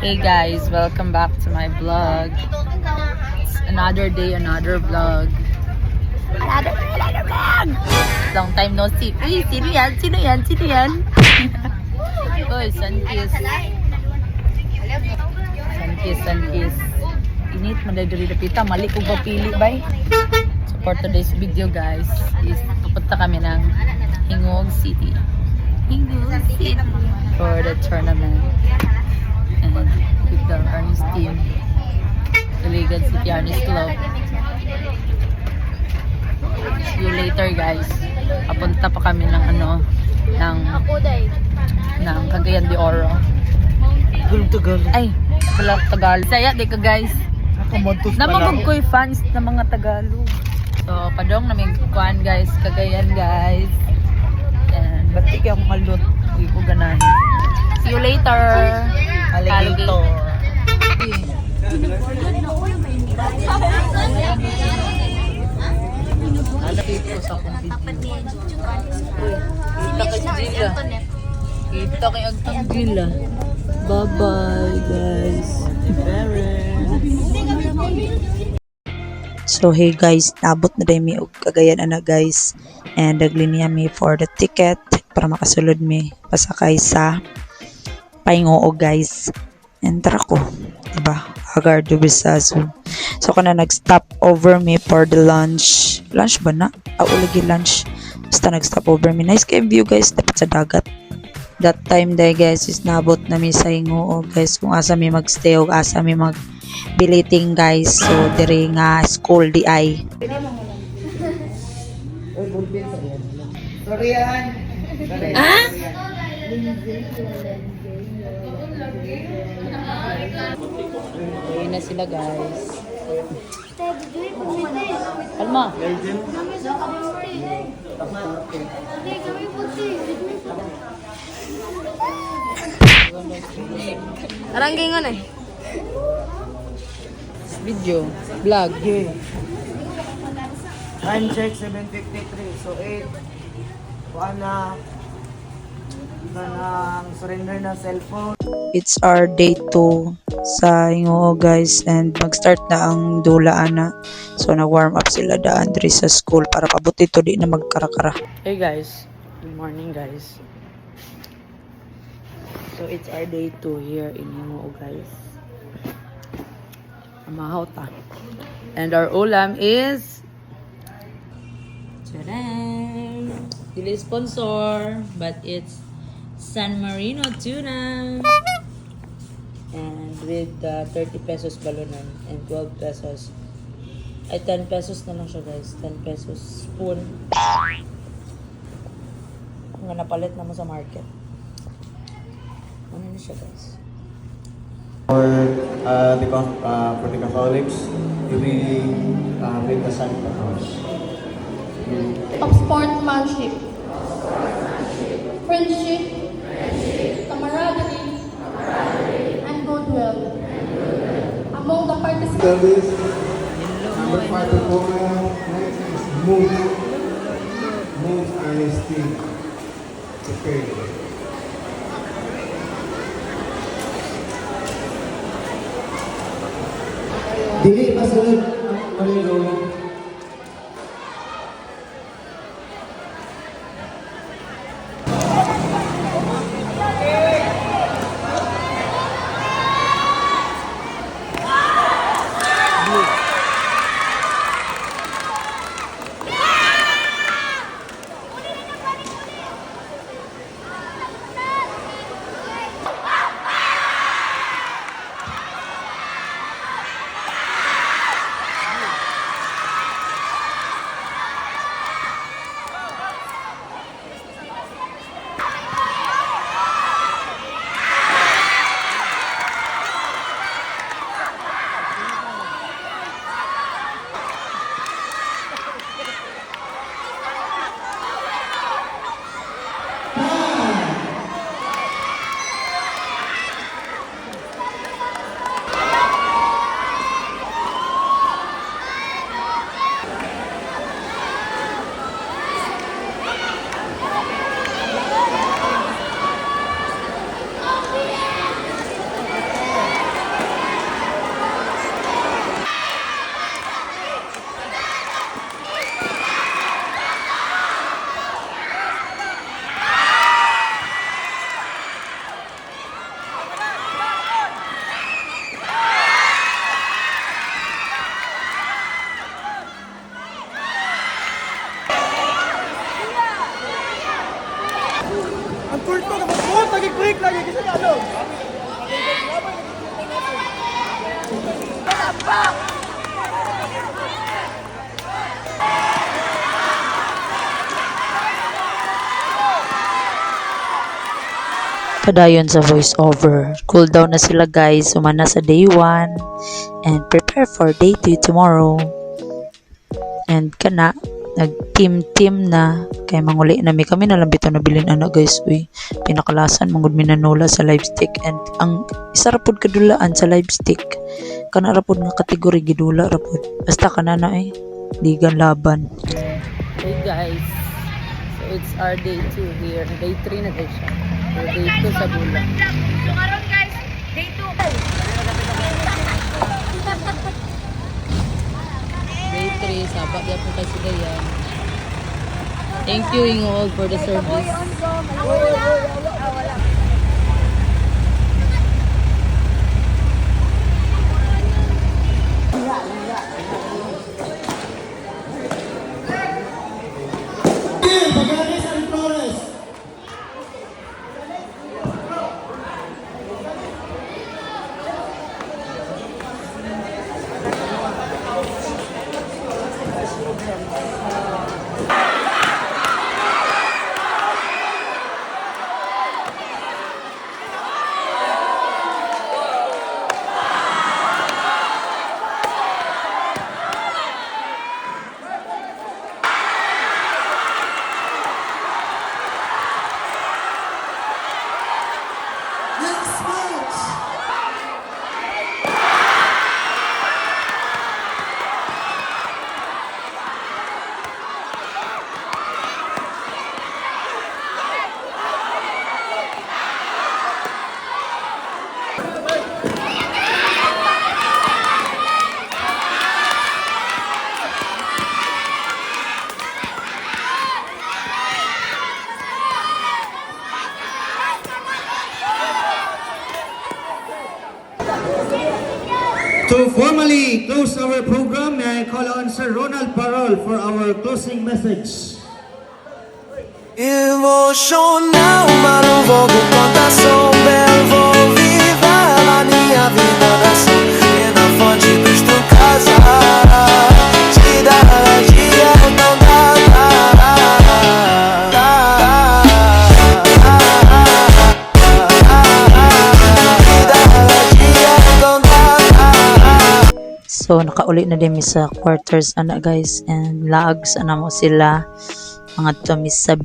Hey guys, welcome back to my vlog. It's another day, another vlog. Another vlog! Long time no see. Uy, sino yan? Sino yan? Sino yan? Uy, sunkiss. Sunkiss. Init, madadiri na pita. Mali kong papili, bay. So for today's video guys, is pupunta kami ng Hingog City. For the tournament. And with the Ernest team. Iligan City Ernest Club. See you later guys. Papunta pa kami ng ng Cagayan de Oro. Ay, wala Tagalog. Saya di ka guys. Namagod ko'y fans ng mga Tagalog. So, padong namin kuhan guys. Cagayan guys. And batik yung malot. Uy ko ganahin. See you later. Alligator. Alapit ko sa akong video. Kita kay Gila. Kita kay Agtang Gila. Bye-bye guys. So hey guys, nabot na day mi og Cagayan ana guys. And naglinya mi for the ticket para makasulod mi pasakay sa Paingoo guys. And tara ko, diba? Agardo Bisazo. So kana nag-stop over me for the lunch. Lunch ba na? Ulagi lunch. Basta nag-stop over me. Nice kay view guys, dapat sa dagat. That time day guys is nabot na mi sa Ingoo guys kung asa mi magstay o asa mi mag-billeting guys. So diri nga school di ay. Sorry yan. Ah? Ayun na sila guys. Alma. Arang gingon eh. Video. Vlog. Time check 7:53. So 8. Kuha na ng surrender na cellphone. It's our day 2 sa Ingoo guys and mag-start na ang dula ana. So nag-warm up sila daan diri sa school para pabuti to di na magkarakara. Hey guys. Good morning guys. So it's our day 2 here in Hingoo guys. Amahota. And our ulam is Tadang! Dili sponsor, but it's San Marino tuna. And with 30 pesos balunan and 12 pesos. Ay, 10 pesos na lang siya guys. 10 pesos spoon. Kung napalit na mo sa market. Ano na siya guys? For the Catholics, we make the sacrifice. Of sportsmanship, friendship, camaraderie, and goodwill among the participants. Service, number 5 performer, next is Move Honesty. Okay. Dili masunod ang palilog. Padayon sa voice over. Cool down na sila guys. Sumana sa day 1 and prepare for day 2 tomorrow. And kana nag-team na kay manguli na kami na lang bitaw na bilin ana guys. Uy, pinakalasan mangud minanola sa live stick and ang isa ra pud kadulaan sa live stick kana ra pud nga kategory gidula ra pud. Basta kana na ligan laban. Hey guys, so it's our day 2 here. Day 3 na guys siya. So day 2 sa Bula. So karon guys, day 2. Day 3, sabat yan po kayo sila yan. Thank you Ingol for the service. To formally close our program, may I call on Sir Ronald Parol for our closing message. Emocional, mas não vou com contação. Belo, vou viver a minha vida nação. E na fonte dos tu casa, te dá alergia, não dá. So nakauli na din mi sa quarters ana guys and lags ana mo sila mga to mi sa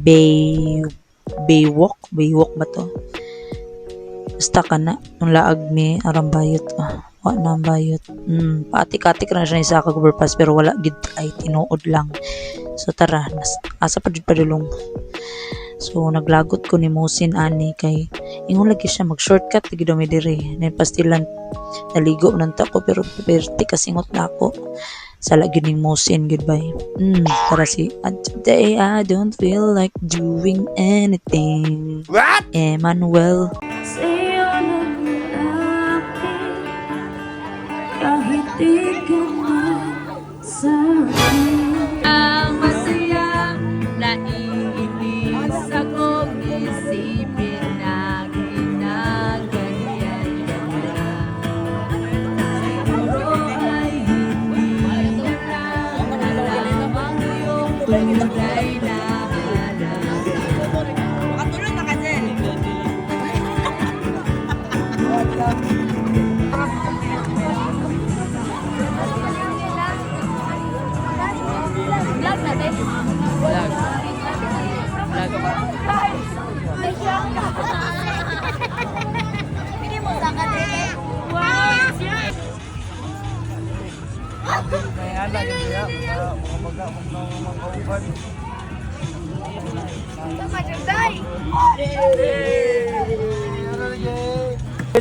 Baywalk ba to? Basta kana ang laag mi aram bayot wa na ang bayot. Paatik-atik na siya sa overpass pero wala gid ay tinuod lang. So tara asa pa jud padulong. So naglagot ko ni Musin ani kay ingon lagi siya mag shortcut lagi daw mi diri. Nen pastilan naligo man ta ko pero perti kasingot na ako. Sa lagi ning Musin goodbye. Tara si and today I don't feel like doing anything. What? Emmanuel. Kahit di ka na sa akin. Ang masaya na iinis ako isipin na ginaganyan ka na. Siguro ay hindi ka na lamang yung tunay na alam. Makatulog na kasi. Vlog.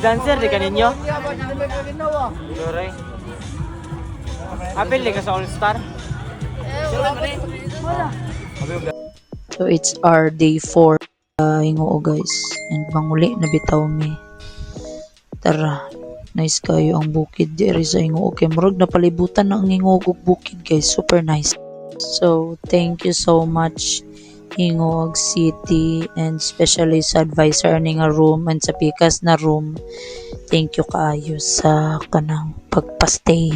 Dancer di kaninyo? Sorry. Apil di ka sa All-Star? So it's our day 4 hinguo guys and manguli na bitaw mi. Tara, nice kayo ang bukid diri sa hinguo kay murag napalibutan na ang hinguo ug bukid guys, super nice. So thank you so much Hingoog City and especially sa advisor ni nga room and sa pikas na room. Thank you kaayo sa kanang pagpastay.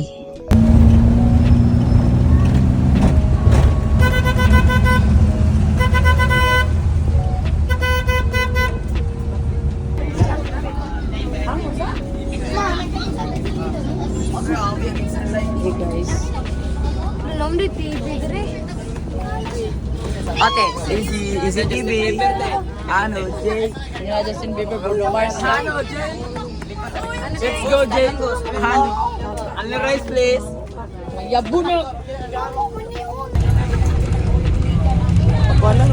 Hey guys. Long di TV dire. Ate, Easy TV. Ano, Jay? Yung Justin Bieber, Bruno Mars. Ano, Jay? Let's go, Jay. Ano? Only rice, please. Yabo na. Wala.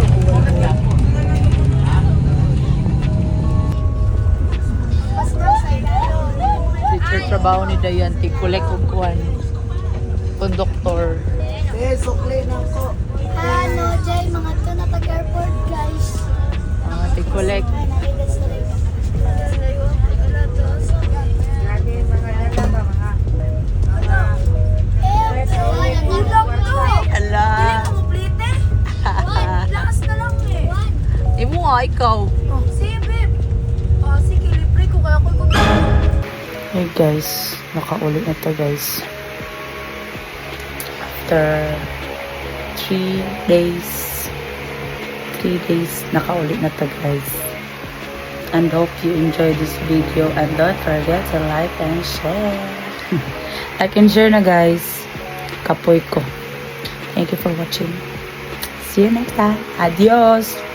Teacher trabaho ni Dayan, tig-collect og kuan. Konduktor. Eh, sukli na ko. Ano, Jay, mga to na tag-airport, guys. Tig-collect. Ala. Lakas na lang eh. Imo nga, ikaw. Sige, babe. Sige, libre ko kaya ko Hey guys, nakaulit na to guys. After 3 days, nakaulit na to guys. And hope you enjoy this video and don't forget to like and share. Like and share na guys. Kapoy ko. Thank you for watching. See you next time. Adios!